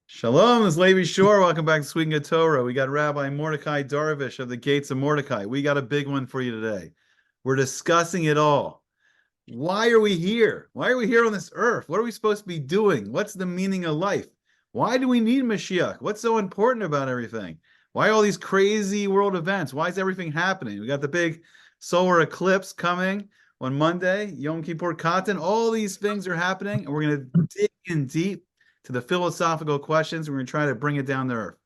Shalom, this is Levi Shore. Welcome back to Speaking of Torah. We got Rabbi Mordecai Darvish of the Gates of Mordecai. We got a big one for you today. We're discussing it all. Why are we here? Why are we here on this earth? What are we supposed to be doing? What's the meaning of life? Why do we need Mashiach? What's so important about everything? Why all these crazy world events? Why is everything happening? We got the big solar eclipse coming on Monday, Yom Kippur Katan. All these things are happening, and we're going to dig in deep to the philosophical questions. We're going to try to bring it down to earth.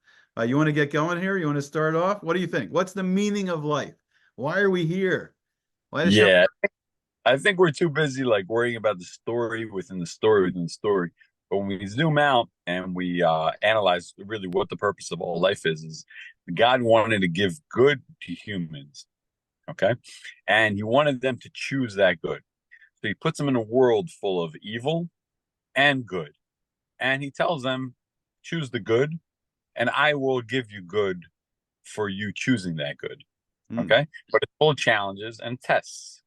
You want to get going here? You want to start off? What do you think? What's the meaning of life? Why are we here? Why does Shem? Yeah, I think we're too busy like worrying about the story within the story within the story. But when we zoom out and we analyze really what the purpose of all life is God wanted to give good to humans, okay? And he wanted them to choose that good. So he puts them in a world full of evil and good. And he tells them, choose the good, and I will give you good for you choosing that good. Hmm. Okay. But it's full of challenges and tests.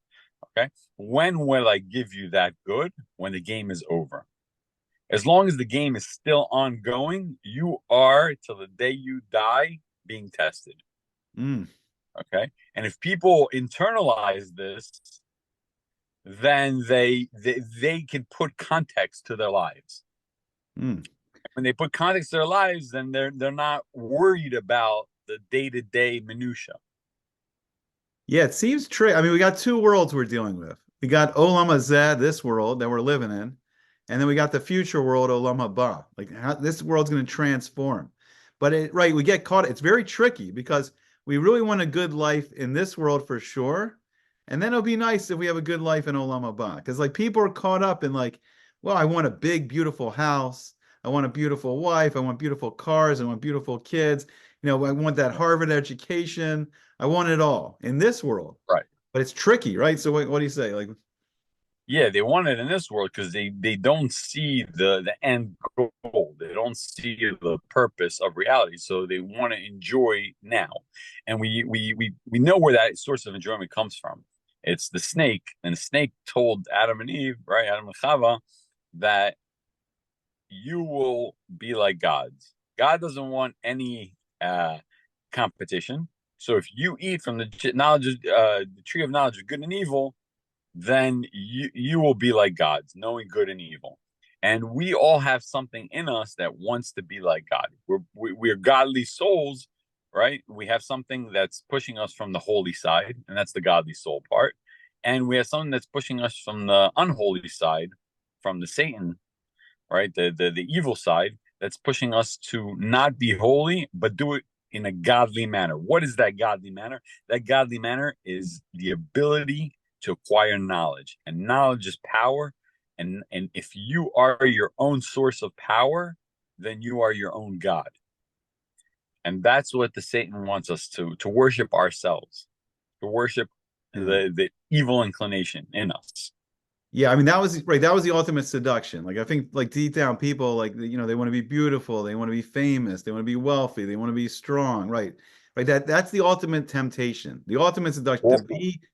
Okay. When will I give you that good? When the game is over. As long as the game is still ongoing, you are till the day you die being tested. Hmm. Okay. And if people internalize this, then they can put context to their lives. Hmm. When they put context to their lives, then they're not worried about the day-to-day minutia. Yeah, it seems tricky. I mean, we got two worlds we're dealing with. We got Olam Hazeh, this world that we're living in, and then we got the future world, Olam Haba. Like how this world's going to transform. But right, we get caught. It's very tricky because we really want a good life in this world for sure, and then it'll be nice if we have a good life in Olam Haba. Because like people are caught up in like, well, I want a big, beautiful house. I want a beautiful wife. I want beautiful cars. I want beautiful kids. I want that Harvard education. I want it all in this world, Right. but it's tricky, right? So what do you say? Like, Yeah, they want it in this world because they don't see the end goal. They don't see the purpose of reality. So they want to enjoy now. And we know where that source of enjoyment comes from. It's the snake, and the snake told Adam and Eve, right, Adam and Chava, that you will be like gods. God doesn't want any competition. So if you eat from the tree of knowledge of good and evil, then you will be like gods, knowing good and evil. And we all have something in us that wants to be like God. We're godly souls, right? We have something that's pushing us from the holy side, and that's the godly soul part. And we have something that's pushing us from the unholy side, from the Satan, right? The evil side that's pushing us to not be holy, but do it in a godly manner. What is that godly manner? That godly manner is the ability to acquire knowledge, and knowledge is power. And if you are your own source of power, then you are your own God. And that's what the Satan wants us to worship ourselves, to worship yeah, the evil inclination in us. yeah. I mean, that was right. That was the ultimate seduction. Like, I think, like deep down, people like they want to be beautiful, they want to be famous, they want to be wealthy, they want to be strong, right? Right. That's the ultimate temptation, the ultimate seduction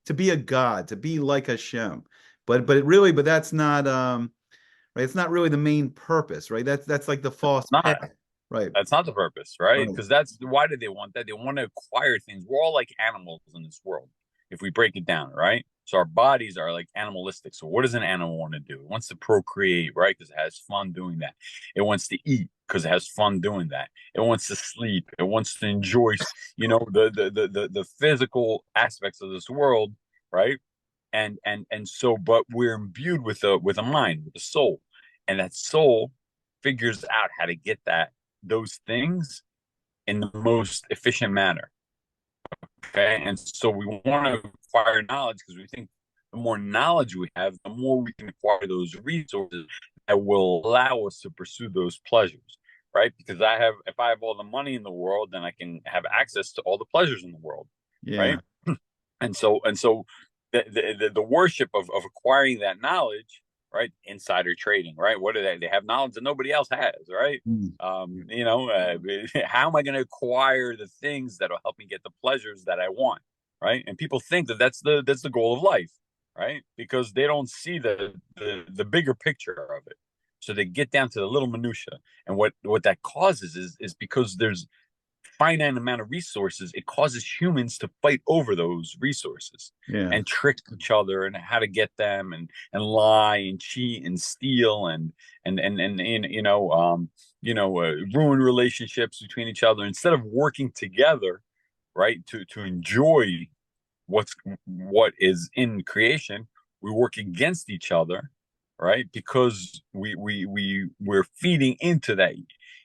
to be a god, to be like Hashem. But that's not right. It's not really the main purpose, right? That's like the false It's not. path, right? That's not the purpose, right? Right. Because that's why do they want that? They want to acquire things. We're all like animals in this world, if we break it down, right? So our bodies are like animalistic. So what does an animal want to do? It wants to procreate, right? Because it has fun doing that. It wants to eat because it has fun doing that. It wants to sleep. It wants to enjoy, the physical aspects of this world, right? And so, but we're imbued with a mind, with a soul, and that soul figures out how to get those things in the most efficient manner. Okay. And so we want to acquire knowledge because we think the more knowledge we have, the more we can acquire those resources that will allow us to pursue those pleasures. Right. Because if I have all the money in the world, then I can have access to all the pleasures in the world. Yeah. Right. And so the worship of acquiring that knowledge, right? Insider trading, right? What are they have knowledge that nobody else has, right? Mm. How am I going to acquire the things that'll help me get the pleasures that I want, right? And people think that that's the goal of life, right? Because they don't see the bigger picture of it, So they get down to the little minutia. And what that causes is because there's finite amount of resources, it causes humans to fight over those resources Yeah. and trick each other and how to get them and lie and cheat and steal and ruin relationships between each other instead of working together, right? To enjoy what is in creation. We work against each other, right? Because we're feeding into that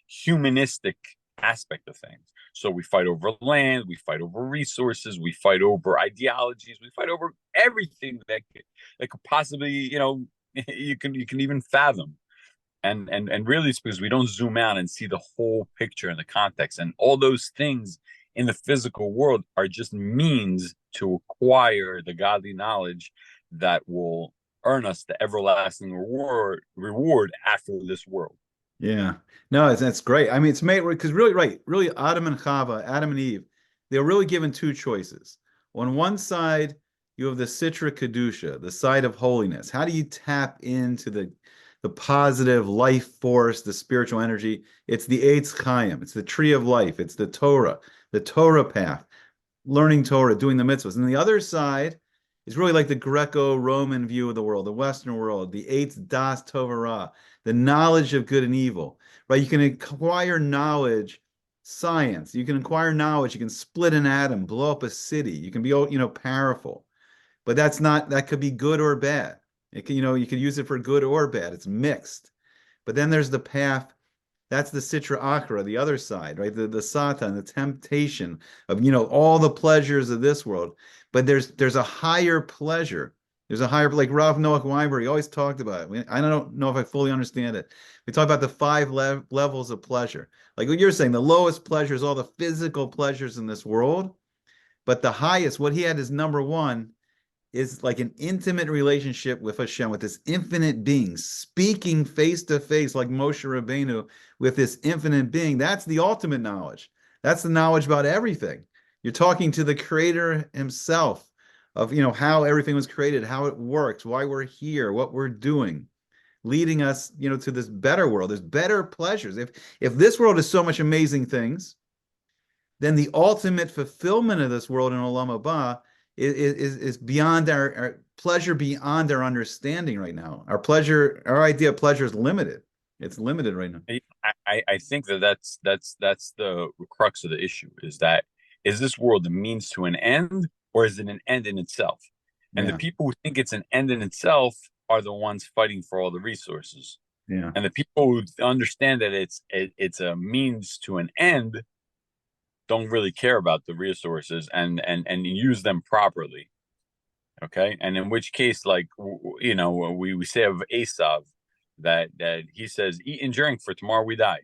humanistic aspect of things. So we fight over land, we fight over resources, we fight over ideologies, we fight over everything that could possibly, you can even fathom. And really it's because we don't zoom out and see the whole picture and the context. And all those things in the physical world are just means to acquire the godly knowledge that will earn us the everlasting reward after this world. Yeah. No, that's great. I mean, it's made because really, right, really, Adam and Chava, Adam and Eve, they were really given two choices. On one side, you have the Sitra Kedusha, the side of holiness. How do you tap into the positive life force, the spiritual energy? It's the Eitz Chaim, it's the tree of life, it's the Torah path, learning Torah, doing the mitzvahs. And the other side is really like the Greco-Roman view of the world, the Western world, the Eitz Das Tovara, the knowledge of good and evil, right? You can acquire knowledge, science. You can acquire knowledge. You can split an atom, blow up a city. You can be, powerful. But that could be good or bad. It can, you could use it for good or bad. It's mixed. But then there's the path. That's the Sitra Achra, the other side, right? The Satan, the temptation of, all the pleasures of this world. But there's a higher pleasure. There's a higher, like Rav Noach Weinberg, he always talked about it. I don't know if I fully understand it. We talk about the five levels of pleasure. Like what you're saying, the lowest pleasure is all the physical pleasures in this world. But the highest, what he had is number one, is like an intimate relationship with Hashem, with this infinite being, speaking face to face like Moshe Rabbeinu with this infinite being. That's the ultimate knowledge. That's the knowledge about everything. You're talking to the creator himself of, how everything was created, how it works, why we're here, what we're doing, leading us, to this better world. There's better pleasures. If this world is so much amazing things, then the ultimate fulfillment of this world in Olam Haba is beyond our pleasure, beyond our understanding right now. Our idea of pleasure is limited. It's limited right now. I think that's the crux of the issue is this world a means to an end or is it an end in itself? And the Yeah, people who think it's an end in itself are the ones fighting for all the resources. yeah, And the people who understand that it's a means to an end don't really care about the resources and use them properly. Okay, and in which case, like we say of Asav that he says, "Eat and drink, for tomorrow we die.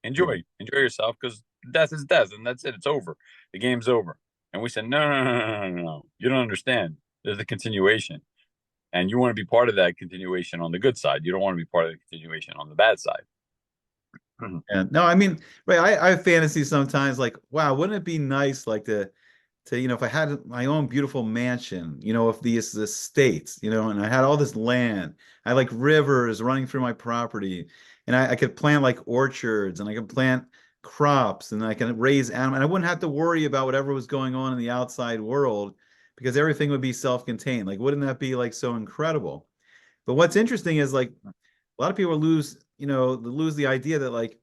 yeah. Enjoy yourself, because death is death, and that's it. It's over. The game's over." And we said, "No, no, no, no, no, no, no. You don't understand. There's a continuation, and you want to be part of that continuation on the good side. You don't want to be part of the continuation on the bad side." And no, I mean, right, I have fantasies sometimes like, wow, wouldn't it be nice like to if I had my own beautiful mansion, if these estates, and I had all this land, I had like rivers running through my property, and I could plant like orchards, and I could plant crops, and I can raise animals, and I wouldn't have to worry about whatever was going on in the outside world because everything would be self-contained. Like, wouldn't that be like so incredible? But what's interesting is like a lot of people lose the idea that like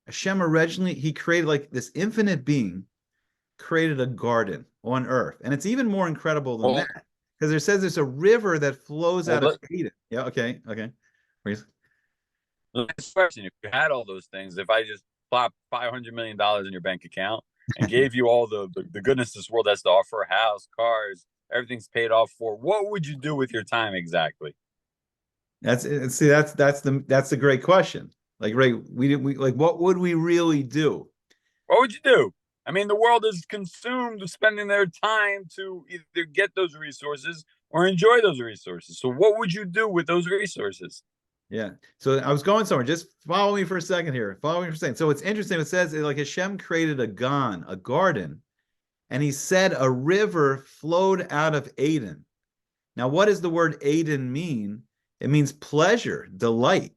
Hashem originally he created like this infinite being created a garden on earth. And it's even more incredible than well, that. Because it says there's a river that flows well, out of Eden. Yeah, okay, okay. next question: if you had all those things, if I just plopped $500 million in your bank account and gave you all the goodness this world has to offer, house, cars, everything's paid off for, what would you do with your time exactly? That's the great question. Like, right, we like what would we really do? What would you do? I mean, the world is consumed with spending their time to either get those resources or enjoy those resources. So, what would you do with those resources? Yeah. So I was going somewhere. Just follow me for a second here. Follow me for a second. So it's interesting. It says like Hashem created a garden, and he said a river flowed out of Eden. Now, what does the word Eden mean? It means pleasure, delight.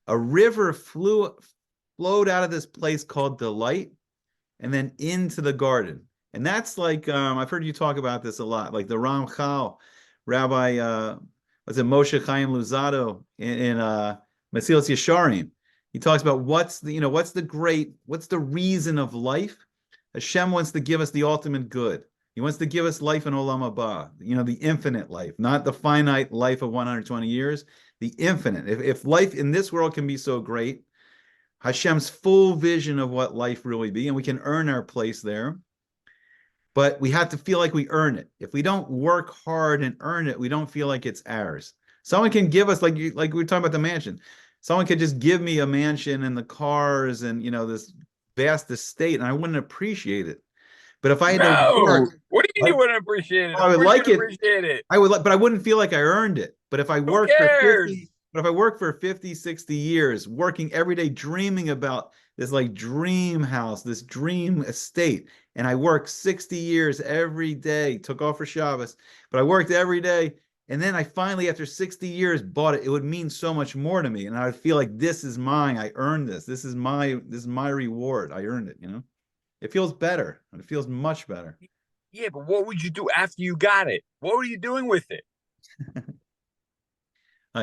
a river flowed out of this place called Delight and then into the garden. And that's like I've heard you talk about this a lot, like the Ramchal, Rabbi was it Moshe Chaim Luzzatto in Mesilas Yesharim. He talks about what's the reason of life. Hashem wants to give us the ultimate good. He wants to give us life in Olam Haba, the infinite life, not the finite life of 120 years, the infinite. If life in this world can be so great, Hashem's full vision of what life really be, and we can earn our place there. But we have to feel like we earn it. If we don't work hard and earn it, we don't feel like it's ours. Someone can give us, like we were talking about the mansion. Someone could just give me a mansion and the cars and this vast estate, and I wouldn't appreciate it. But if I had to No, work, what do you mean you wouldn't appreciate it? I Of would course you like would it. appreciate it. I would, but I wouldn't feel like I earned it. But if I Who worked for cares? 50, but if I worked for 50, 60 years, working every day, dreaming about this like dream house, this dream estate, and I worked 60 years every day, took off for Shabbos, but I worked every day, and then I finally, after 60 years, bought it, it would mean so much more to me. And I would feel like this is mine. I earned this. This is my reward. I earned it. It feels better. It feels much better. Yeah, but what would you do after you got it? What were you doing with it? All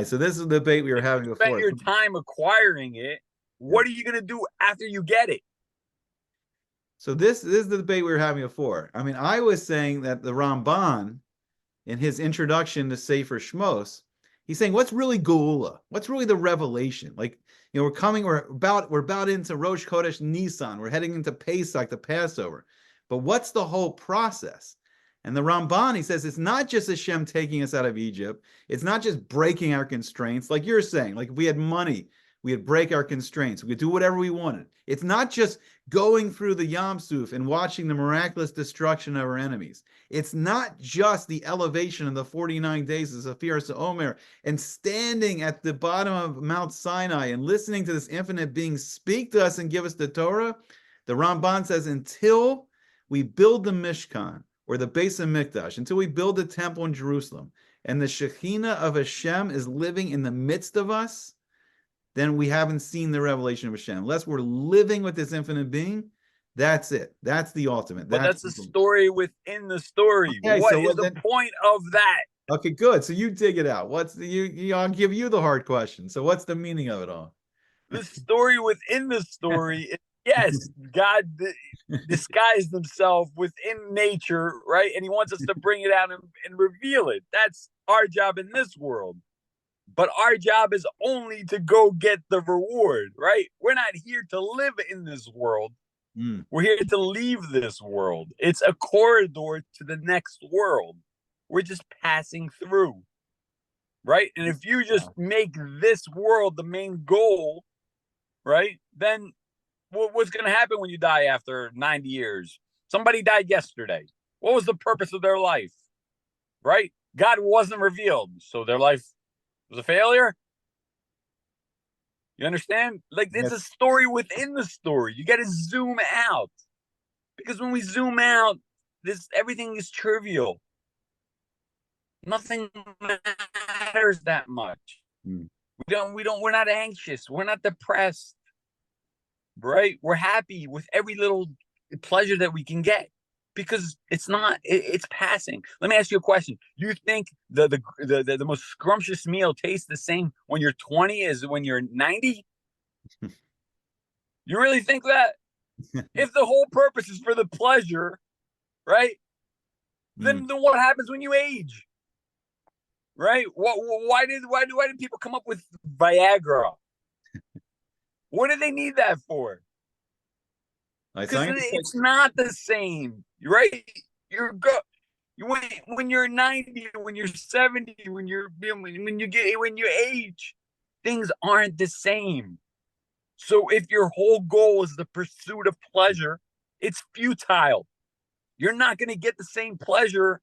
right, so this is the debate we were If you having spent before. your time acquiring it, what are you going to do after you get it? So this is the debate we were having before. I mean, I was saying that the Ramban, in his introduction to Sefer Shmos, he's saying, what's really Geula? What's really the revelation? Like, we're about into Rosh Chodesh Nisan. We're heading into Pesach, the Passover. But what's the whole process? And the Ramban, he says, it's not just Hashem taking us out of Egypt. It's not just breaking our constraints. Like you're saying, like if we had money, we would break our constraints. We could do whatever we wanted. It's not just going through the Yam Suf and watching the miraculous destruction of our enemies. It's not just the elevation of the 49 days of Sefiras Omer and standing at the bottom of Mount Sinai and listening to this infinite being speak to us and give us the Torah. The Ramban says, until we build the Mishkan or the Beis HaMikdash, until we build the temple in Jerusalem, and the Shekhinah of Hashem is living in the midst of us, then we haven't seen the revelation of Hashem. Unless we're living with this infinite being, that's it. That's the ultimate. But that's the story within the story. Okay, what so is the point of that? Okay, good. So you dig it out. I'll give you the hard question. So what's the meaning of it all? The story within the story is, yes, God disguised himself within nature, right? And he wants us to bring it out and reveal it. That's our job in this world. But our job is only to go get the reward, right? We're not here to live in this world. We're here to leave this world. It's a corridor to the next world. We're just passing through, right? And if you just make this world the main goal, right, then what's going to happen when you die after 90 years? Somebody died yesterday. What was the purpose of their life, right? God wasn't revealed, so their life was a failure. You understand? Like, it's a story within the story. You got to zoom out, because when we zoom out, everything is trivial. Nothing matters that much. We're not anxious. We're not depressed, right? We're happy with every little pleasure that we can get, because it's passing. Let me ask you a question. You think the most scrumptious meal tastes the same when you're 20 as when you're 90? You really think that? If the whole purpose is for the pleasure, right? Then what happens when you age? Right? Why did people come up with Viagra? What do they need that for? Because it's not the same, right? When you're 90, when you're 70, when you age, things aren't the same. So if your whole goal is the pursuit of pleasure, it's futile. You're not going to get the same pleasure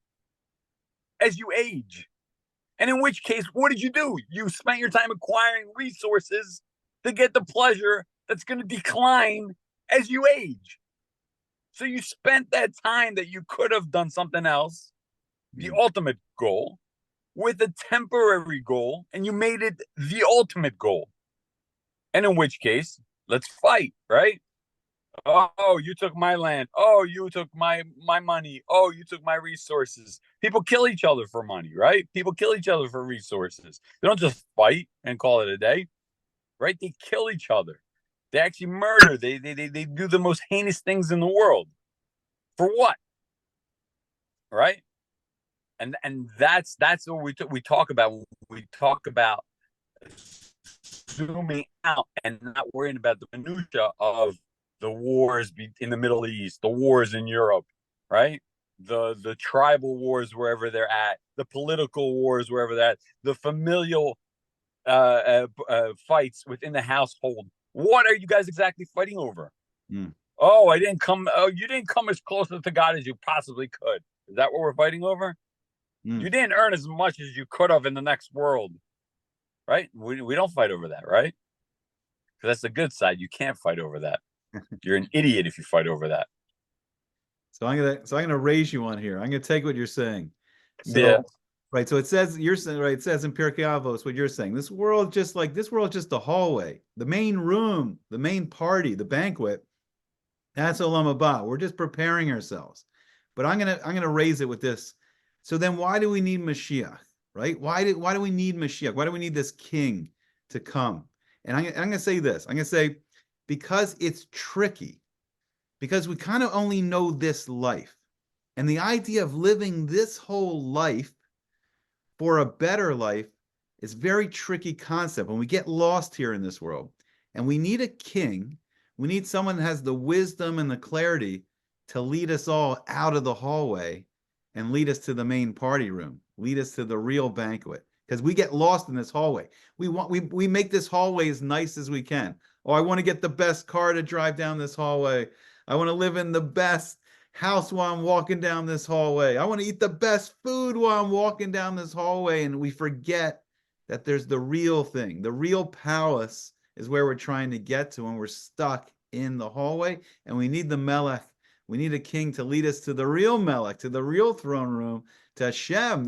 as you age. And in which case, what did you do? You spent your time acquiring resources to get the pleasure that's going to decline as you age. So you spent that time that you could have done something else, the ultimate goal, with a temporary goal, and you made it the ultimate goal. And in which case, let's fight, right? Oh, you took my land. Oh, you took my money. Oh, you took my resources. People kill each other for money, right? People kill each other for resources. They don't just fight and call it a day, right? They kill each other. They actually murder. They do the most heinous things in the world. For what? Right? And that's what we talk about when we talk about zooming out and not worrying about the minutia of the wars in the Middle East, the wars in Europe, right? The tribal wars wherever they're at, the political wars wherever they're at, the familial fights within the household. What are you guys exactly fighting over? Mm, Oh, I didn't come. Oh, you didn't come as close to God as you possibly could. Is that what we're fighting over? mm. You didn't earn as much as you could have in the next world, right? We don't fight over that, right? Because that's the good side. You can't fight over that. You're an idiot if you fight over that. So I'm gonna raise you on here. I'm gonna take what you're saying. Yeah, So right, so it says you're saying right, it says in Pirkei Avos what you're saying. This world just the hallway, the main room, the main party, the banquet. That's Olam Haba. We're just preparing ourselves. But I'm gonna raise it with this. So then why do we need Mashiach? Right? Why do we need Mashiach? Why do we need this king to come? And I'm gonna say this. I'm gonna say because it's tricky, because we kind of only know this life. And the idea of living this whole life for a better life is a very tricky concept when we get lost here in this world. And we need a king. We need someone that has the wisdom and the clarity to lead us all out of the hallway and lead us to the main party room, lead us to the real banquet. Because we get lost in this hallway. We make this hallway as nice as we can. Oh, I want to get the best car to drive down this hallway. I want to live in the best house while I'm walking down this hallway. I want to eat the best food while I'm walking down this hallway. And we forget that there's the real thing. The real palace is where we're trying to get to when we're stuck in the hallway. And we need the Melech. We need a king to lead us to the real Melech, to the real throne room, to Hashem,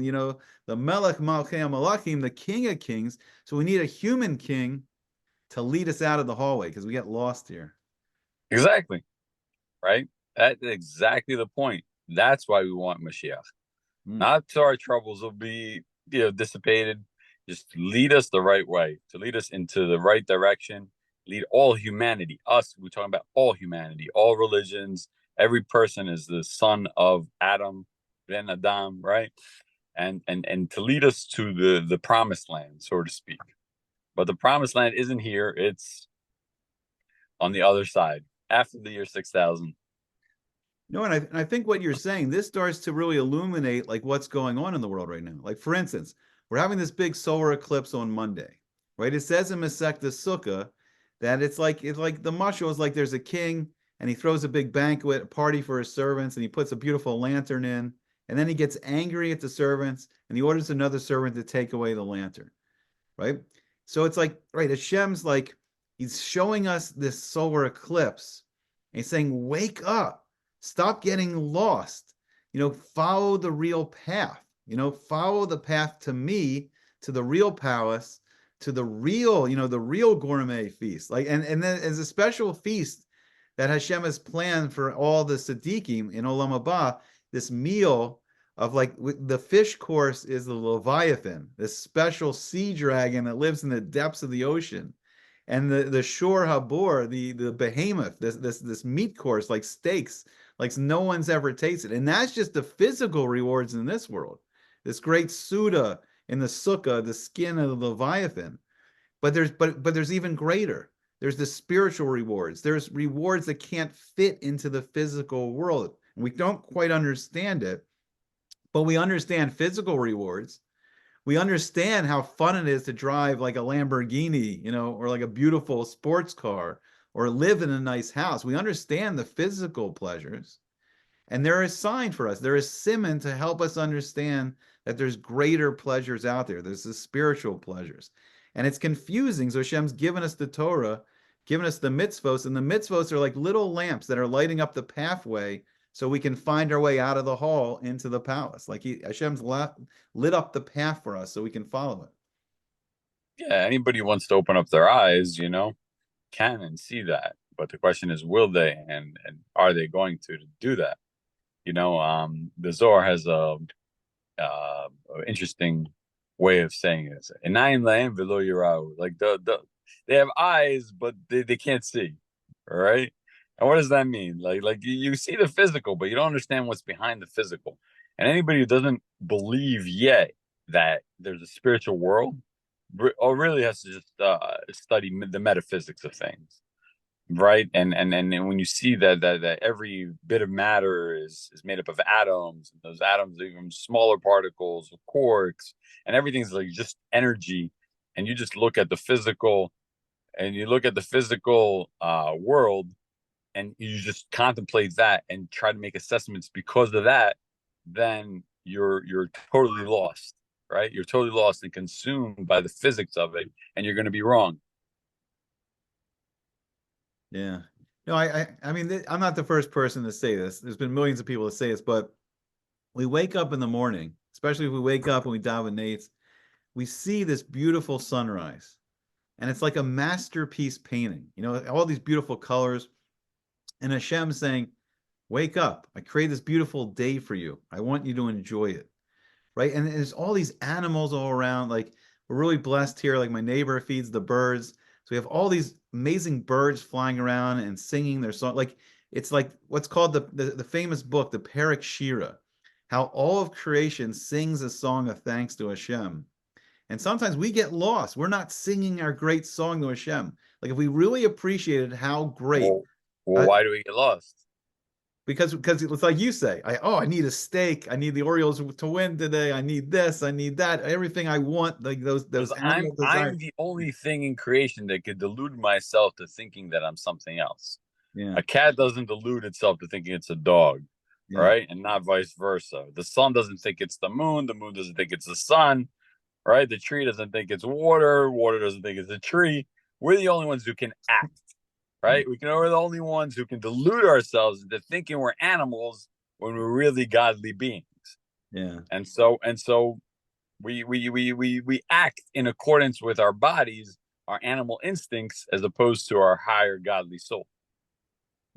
the Melech Malchei Malachim, the King of Kings. So we need a human king to lead us out of the hallway because we get lost here. exactly. Right. That's exactly the point. That's why we want Mashiach. Mm. Not so our troubles will be, dissipated. Just lead us the right way, to lead us into the right direction. Lead all humanity. Us. We're talking about all humanity, all religions. Every person is the son of Adam, Ben Adam, right? And to lead us to the promised land, so to speak. But the promised land isn't here. It's on the other side after the year 6000. No, and I think what you're saying, this starts to really illuminate like what's going on in the world right now. Like for instance, we're having this big solar eclipse on Monday, right? It says in Masechta Sukkah that it's like the mashal is like there's a king and he throws a big banquet, a party for his servants, and he puts a beautiful lantern in, and then he gets angry at the servants and he orders another servant to take away the lantern, right? So it's like, right, Hashem's like he's showing us this solar eclipse and he's saying, wake up, stop getting lost, follow the real path, follow the path to me, to the real palace, to the real gourmet feast. Like, and then as a special feast that Hashem has planned for all the Siddiqim in Olam Haba, this meal of like the fish course is the Leviathan, this special sea dragon that lives in the depths of the ocean. And the Shor Habor, the behemoth, this meat course, like steaks, like no one's ever tasted. And that's just the physical rewards in this world. This great Suda in the Sukkah, the skin of the Leviathan. But there's even greater. There's the spiritual rewards. There's rewards that can't fit into the physical world. And we don't quite understand it, but we understand physical rewards. We understand how fun it is to drive like a Lamborghini, or like a beautiful sports car, or live in a nice house. We understand the physical pleasures. And there is sign for us. There is simon to help us understand that there's greater pleasures out there. There's the spiritual pleasures. And it's confusing. So Hashem's given us the Torah, given us the mitzvos, and the mitzvos are like little lamps that are lighting up the pathway so we can find our way out of the hall into the palace. Like Hashem's lit up the path for us so we can follow it. Yeah, anybody who wants to open up their eyes, can and see that. But the question is, will they, and are they going to do that? The Zohar has uh, interesting way of saying it. Einayim lahem v'lo yirau. Like they have eyes, but they can't see. All right. And what does that mean? Like you see the physical, but you don't understand what's behind the physical. And anybody who doesn't believe yet that there's a spiritual world, or really has to just study the metaphysics of things, right? And when you see that every bit of matter is made up of atoms, and those atoms are even smaller particles, quarks, and everything's like just energy, and you just look at the physical, and you look at the physical world, and you just contemplate that and try to make assessments because of that, then you're totally lost, right? You're totally lost and consumed by the physics of it, and you're going to be wrong. Yeah. No, I mean, I'm not the first person to say this. There's been millions of people to say this, but we wake up in the morning, especially if we wake up and we daven nates, we see this beautiful sunrise, and it's like a masterpiece painting. All these beautiful colors, and Hashem saying, "Wake up! I create this beautiful day for you. I want you to enjoy it." Right? And there's all these animals all around. Like, we're really blessed here. Like, my neighbor feeds the birds. So we have all these amazing birds flying around and singing their song. Like, it's like what's called the famous book, the Parak Shira, how all of creation sings a song of thanks to Hashem. And sometimes we get lost. We're not singing our great song to Hashem. Like, if we really appreciated how great, Well, uh, why do we get lost? because it's like you say, I need a steak, I need the Orioles to win today, I need this, I need that, everything I want, like those Because animal I'm desires. the only thing in creation that could delude myself to thinking that I'm something else. Yeah, A cat doesn't delude itself to thinking it's a dog, yeah, right? And not vice versa. The sun doesn't think it's the moon doesn't think it's the sun, right? The tree doesn't think it's water doesn't think it's a tree. We're the only ones who can act, yeah, right? We're the only ones who can delude ourselves into thinking we're animals when we're really godly beings. yeah. And so we act in accordance with our bodies, our animal instincts, as opposed to our higher godly soul.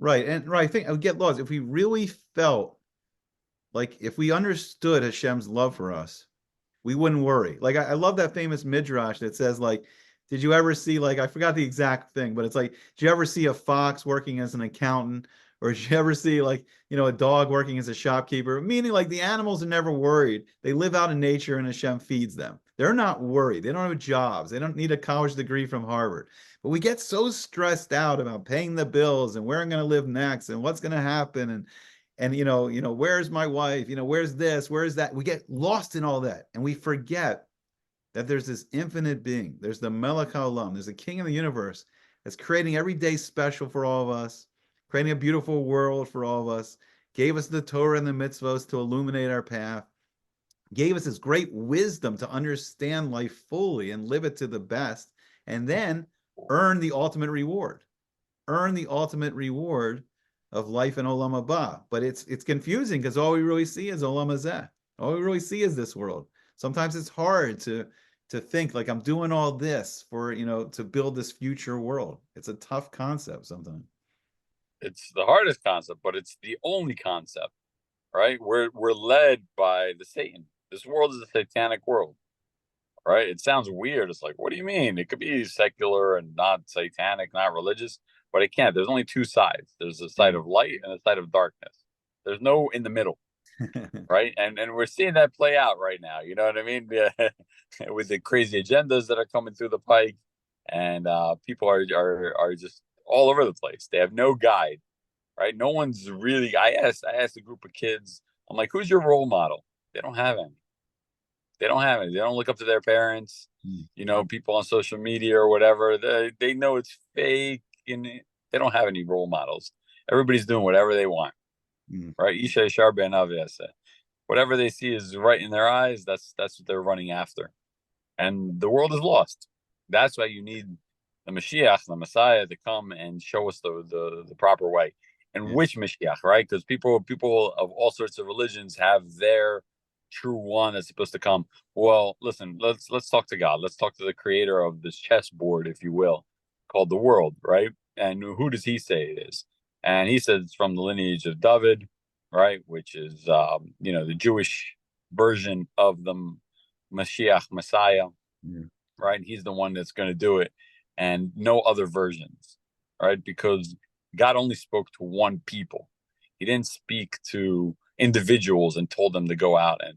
Right. And right, I think I would get lost if we really felt like, if we understood Hashem's love for us, we wouldn't worry. Like, I love that famous midrash that says, like, did you ever see, like, I forgot the exact thing, but it's like, did you ever see a fox working as an accountant, or did you ever see, like, a dog working as a shopkeeper? Meaning, like, the animals are never worried. They live out in nature and Hashem feeds them. They're not worried. They don't have jobs. They don't need a college degree from Harvard. But we get so stressed out about paying the bills and where I'm going to live next and what's going to happen, and where's my wife, where's this, where's that. We get lost in all that, and we forget that there's this infinite being. There's the Melech HaOlam. There's a king of the universe that's creating every day special for all of us, creating a beautiful world for all of us, gave us the Torah and the mitzvos to illuminate our path, gave us this great wisdom to understand life fully and live it to the best, and then earn the ultimate reward. Earn the ultimate reward of life in Olam Haba. But it's confusing because all we really see is Olam Hazeh. All we really see is this world. Sometimes it's hard to think, like, I'm doing all this for, to build this future world. It's a tough concept sometimes. It's the hardest concept, but it's the only concept, right? We're led by the Satan. This world is a satanic world, right? It sounds weird. It's like, what do you mean? It could be secular and not satanic, not religious, but it can't. There's only two sides. There's a side Yeah. of light and a side of darkness. There's no in the middle, right? And we're seeing that play out right now. You know what I mean? Yeah. With the crazy agendas that are coming through the pike, and people are just all over the place. They have no guide, right? No one's really. I asked a group of kids. I'm like, who's your role model? They don't have any. They don't have any. They don't look up to their parents. Mm, People on social media or whatever. They know it's fake, and they don't have any role models. Everybody's doing whatever they want, mm. right? Isha Yashar ben Aviasa. Whatever they see is right in their eyes. That's what they're running after, and the world is lost. That's why you need the Mashiach, the Messiah, to come and show us the proper way. And Yeah. which Mashiach, right? Because people of all sorts of religions have their true one that's supposed to come. Well, listen, let's talk to God. Let's talk to the creator of this chessboard, if you will. called the world, right? And who does he say it is? And he says it's from the lineage of David, right? Which is, the Jewish version of the Mashiach, Messiah, Yeah. right? He's the one that's going to do it, and no other versions, right? Because God only spoke to one people. He didn't speak to individuals and told them to go out and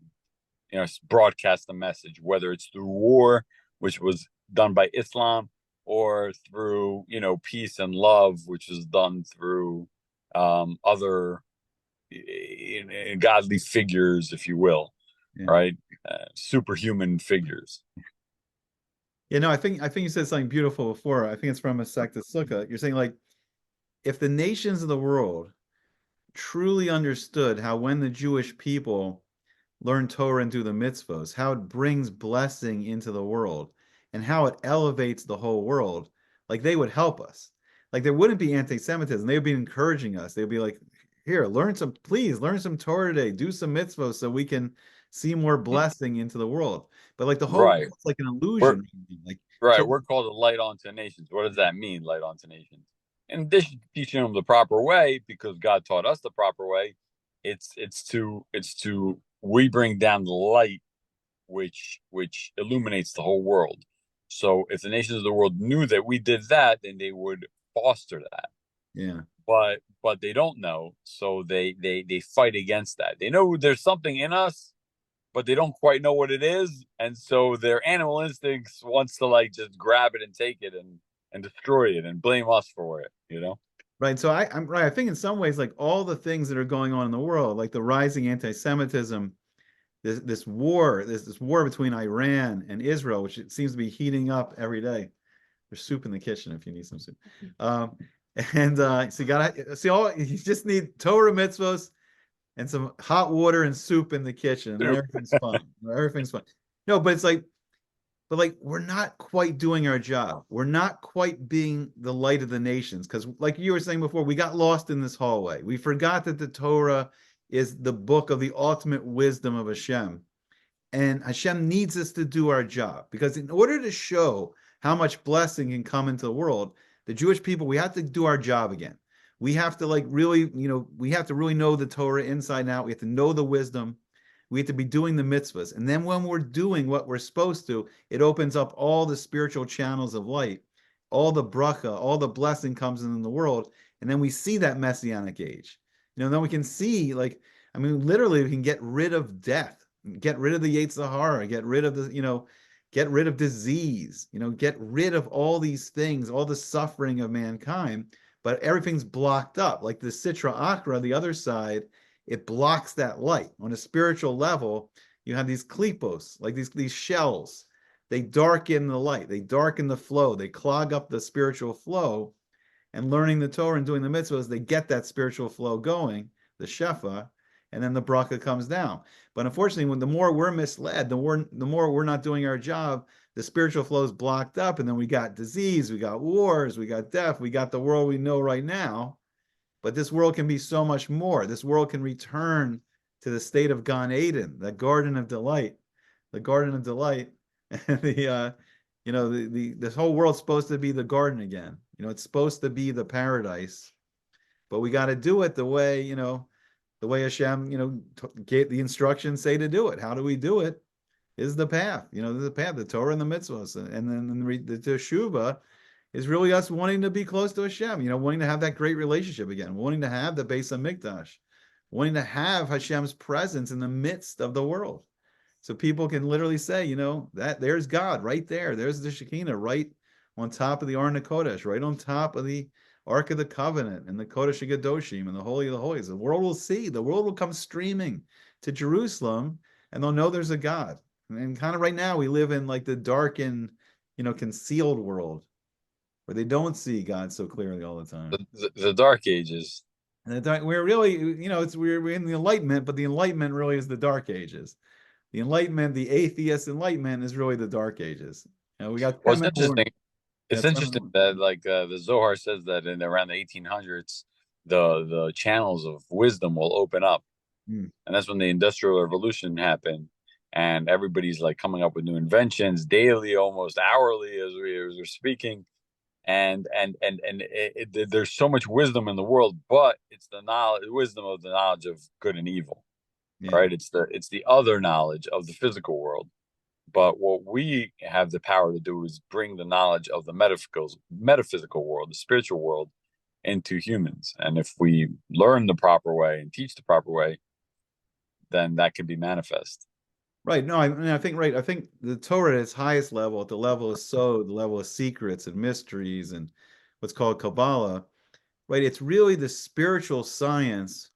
broadcast the message, whether it's through war, which was done by Islam, or through peace and love, which is done through other godly figures, if you will, Yeah. right? Superhuman figures. No, I think you said something beautiful before. I think it's from a sect of Sukkah. You're saying like if the nations of the world truly understood how when the Jewish people learn Torah and do the mitzvos, how it brings blessing into the world and how it elevates the whole world, like they would help us. Like there wouldn't be anti-Semitism. They would be encouraging us. They'd be like, here, please learn some Torah today, do some mitzvos so we can see more blessing into the world. But like the whole Right. world's like an We're illusion. Like right. children, We're called to light onto nations. What does that mean, light onto nations? In addition to teaching them the proper way, because God taught us the proper way, it's to we bring down the light which illuminates the whole world. So if the nations of the world knew that we did that, then they would foster that. yeah. But they don't know, so they fight against that. They know there's something in us, but they don't quite know what it is, and so their animal instincts wants to like just grab it and take it and destroy it and blame us for it. Right. So I'm right. I think in some ways, like all the things that are going on in the world, like the rising anti-Semitism, this war between Iran and Israel, which it seems to be heating up every day. There's soup in the kitchen if you need some soup. Um, and so you gotta see all you just need Torah mitzvos and some hot water and soup in the kitchen, and then everything's fine. Everything's fine. No, but it's like, but like we're not quite doing our job. We're not quite being the light of the nations because, like you were saying before, we got lost in this hallway. We forgot that the Torah is the book of the ultimate wisdom of Hashem. And Hashem needs us to do our job because in order to show how much blessing can come into the world, the Jewish people, we have to do our job again. We have to like really, we have to really know the Torah inside and out. We have to know the wisdom. We have to be doing the mitzvahs. And then when we're doing what we're supposed to, it opens up all the spiritual channels of light. All the bracha, all the blessing comes in the world. And then we see that messianic age. Then we can see like, I mean, literally we can get rid of death, get rid of the Yetzer Hara, get rid of get rid of disease, get rid of all these things, all the suffering of mankind, but everything's blocked up. Like the Sitra Achra, the other side, it blocks that light. On a spiritual level, you have these klipos, like these shells. They darken the light, they darken the flow, they clog up the spiritual flow. And learning the Torah and doing the mitzvahs, they get that spiritual flow going, the shefa, and then the bracha comes down. But unfortunately, when the more we're misled, the more we're not doing our job, the spiritual flow is blocked up, and then we got disease, we got wars, we got death, we got the world we know right now. But this world can be so much more. This world can return to the state of Gan Eden, the garden of delight, the garden of delight, and this whole world's supposed to be the garden again. It's supposed to be the paradise, but we got to do it the way Hashem, gave the instructions say to do it. How do we do it? Is the path. There's the path, the Torah and the mitzvahs, and then the teshuva is really us wanting to be close to Hashem. Wanting to have that great relationship again, wanting to have the Beis Hamikdash, wanting to have Hashem's presence in the midst of the world, so people can literally say, that there's God right there. There's the Shekinah right on top of the Arna Kodesh, right on top of the Ark of the Covenant and the Kodesh HaGadoshim and the Holy of the Holies. The world will see. The world will come streaming to Jerusalem, and they'll know there's a God. And kind of right now, we live in like the darkened, concealed world where they don't see God so clearly all the time. The Dark Ages. And we're really, we're in the Enlightenment, but the Enlightenment really is the Dark Ages. The Enlightenment, the atheist Enlightenment, is really the Dark Ages. We got Well, 10 minutes. it's interesting that like the Zohar says that in around the 1800s, the channels of wisdom will open up, Mm. and that's when the Industrial Revolution happened, and everybody's like coming up with new inventions daily, almost hourly, as we're speaking, there's so much wisdom in the world, but it's the knowledge, wisdom of the knowledge of good and evil, Yeah. right? It's the other knowledge of the physical world. But what we have the power to do is bring the knowledge of the metaphysical world, the spiritual world, into humans. And if we learn the proper way and teach the proper way, then that can be manifest. Right. No, I mean, I think right. I think the Torah at its highest level, at the level of Sod, the level of secrets and mysteries and what's called Kabbalah, right? It's really the spiritual science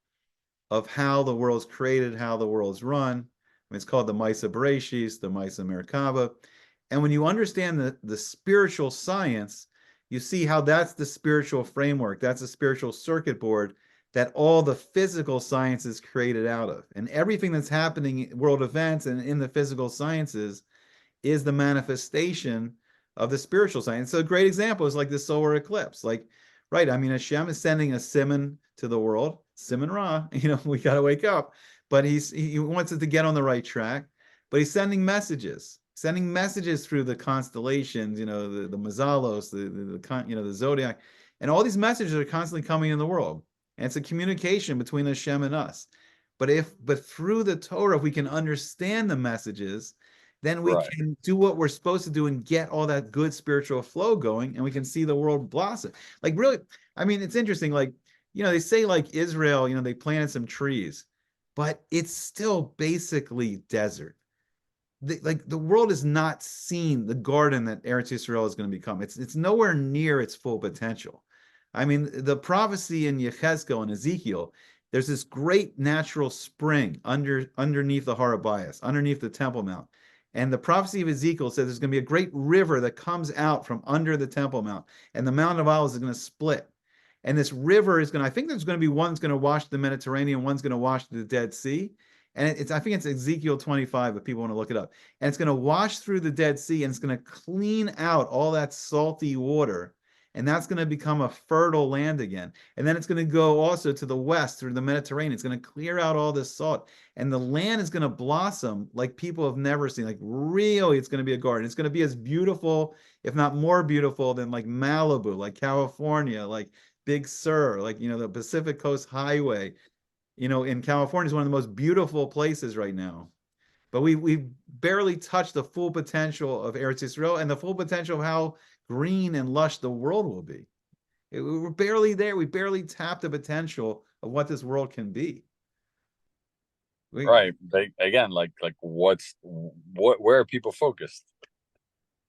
of how the world's created, how the world's run. I mean, it's called the Maisa Bereshis, the Maisa Merkaba. And when you understand the spiritual science, you see how that's the spiritual framework, that's the spiritual circuit board that all the physical science is created out of. And everything that's happening in world events and in the physical sciences is the manifestation of the spiritual science. So a great example is like the solar eclipse. Like, right, I mean, Hashem is sending a simon to the world, simon Ra, we got to wake up. But he wants it to get on the right track, but he's sending messages through the constellations, the Mazalos, the zodiac, and all these messages are constantly coming in the world. And it's a communication between Hashem and us. But through the Torah, if we can understand the messages, then we Right. can do what we're supposed to do and get all that good spiritual flow going, and we can see the world blossom. Like really, I mean, it's interesting. Like, they say like Israel, they planted some trees, but it's still basically desert. The world has not seen the garden that Eretz Yisrael is going to become. It's nowhere near its full potential. I mean, the prophecy in Yechezkel and Ezekiel, there's this great natural spring underneath the Harabayas, underneath the Temple Mount. And the prophecy of Ezekiel says there's going to be a great river that comes out from under the Temple Mount, and the Mount of Olives is going to split. And this river is going to, I think there's going to be one's going to wash the Mediterranean, one's going to wash the Dead Sea. And I think it's Ezekiel 25 if people want to look it up. And it's going to wash through the Dead Sea and it's going to clean out all that salty water. And that's going to become a fertile land again. And then it's going to go also to the west through the Mediterranean. It's going to clear out all this salt. And the land is going to blossom like people have never seen. Like really, it's going to be a garden. It's going to be as beautiful, if not more beautiful, than like Malibu, like California, like Big Sur, like, the Pacific Coast Highway, in California is one of the most beautiful places right now. But we barely touched the full potential of Eretz Yisrael and the full potential of how green and lush the world will be. We're barely there. We barely tapped the potential of what this world can be. Right. Again, like where are people focused?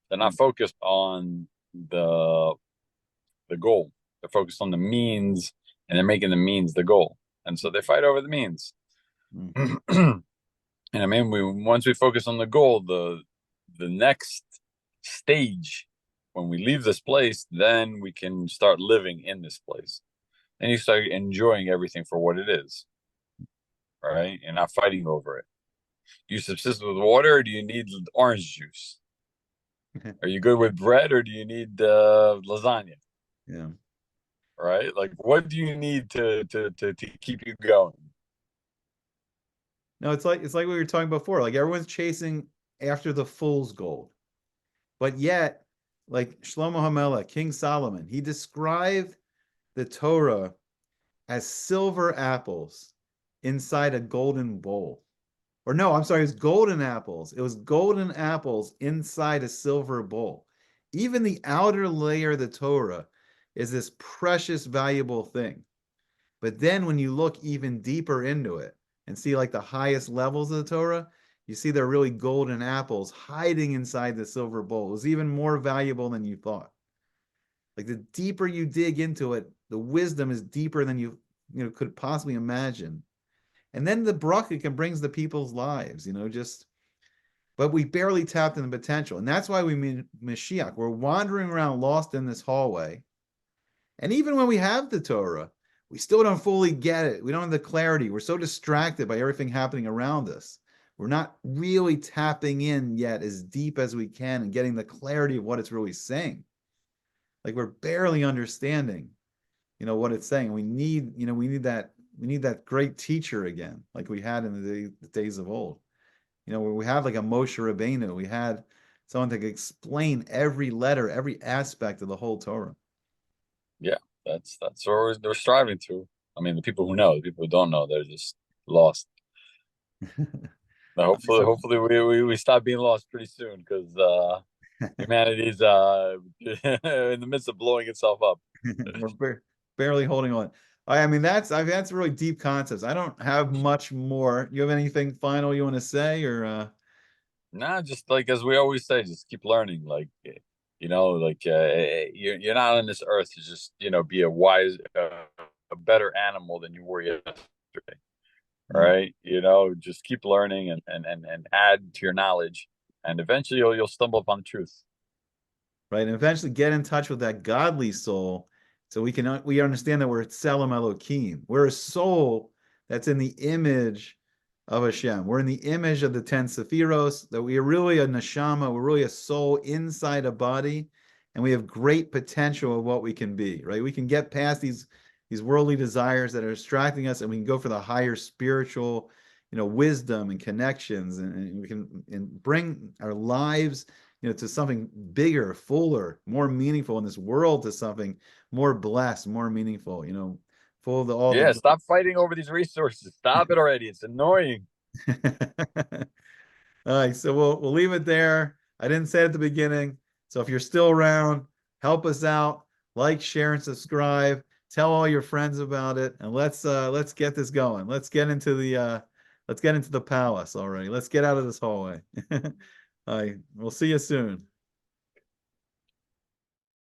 They're not focused on the goal. They're focused on the means, and they're making the means the goal. And so they fight over the means. And I mean, once we focus on the goal, the next stage, when we leave this place, then we can start living in this place. And you start enjoying everything for what it is, right? And not fighting over it. Do you subsist with water, or do you need orange juice? Are you good with bread, or do you need lasagna? Yeah. Right? Like, what do you need to keep you going? No, it's like we were talking before. Like everyone's chasing after the fool's gold. But yet, like Shlomo HaMelech, King Solomon, he described the Torah as silver apples inside a golden bowl. Or no, I'm sorry, it was golden apples. It was golden apples inside a silver bowl. Even the outer layer of the Torah is this precious, valuable thing. But then when you look even deeper into it and see like the highest levels of the Torah, you see they're really golden apples hiding inside the silver bowl. It was even more valuable than you thought. Like the deeper you dig into it, the wisdom is deeper than you could possibly imagine. And then the bracha can brings the people's lives, just but we barely tapped in the potential. And that's why we mean Mashiach. We're wandering around lost in this hallway. And even when we have the Torah, we still don't fully get it. We don't have the clarity. We're so distracted by everything happening around us. We're not really tapping in yet as deep as we can and getting the clarity of what it's really saying. Like we're barely understanding, what it's saying. We need that great teacher again, like we had in the days of old. Where we have like a Moshe Rabbeinu, we had someone that could explain every letter, every aspect of the whole Torah. Yeah, that's what we're striving to. I mean, the people who know, the people who don't know, they're just lost. But hopefully, So hopefully we stop being lost pretty soon because humanity's in the midst of blowing itself up. we're barely holding on. I mean, that's really deep concepts. I don't have much more. You have anything final you want to say, or Nah, just like as we always say, just keep learning. Like, like you're not on this earth to just be a better animal than you were yesterday. right? Right? Just keep learning and add to your knowledge, and eventually you'll stumble upon the truth. Right? And eventually get in touch with that godly soul, so we understand that we're Tselem Elohim. We're a soul that's in the image of Hashem. We're in the image of the 10 Sephiros, that we are really a neshama, we're really a soul inside a body, and we have great potential of what we can be, right? We can get past these worldly desires that are distracting us, and we can go for the higher spiritual, wisdom and connections, and we can bring our lives to something bigger, fuller, more meaningful in this world, to something more blessed, more meaningful, full of all Yeah, the. stop fighting over these resources. Stop it already. It's annoying. All right, so we'll leave it there. I didn't say it at the beginning, so if you're still around, help us out, like, share, and subscribe. Tell all your friends about it, and let's get this going. Let's get into the palace already. Let's get out of this hallway. All right, we'll see you soon.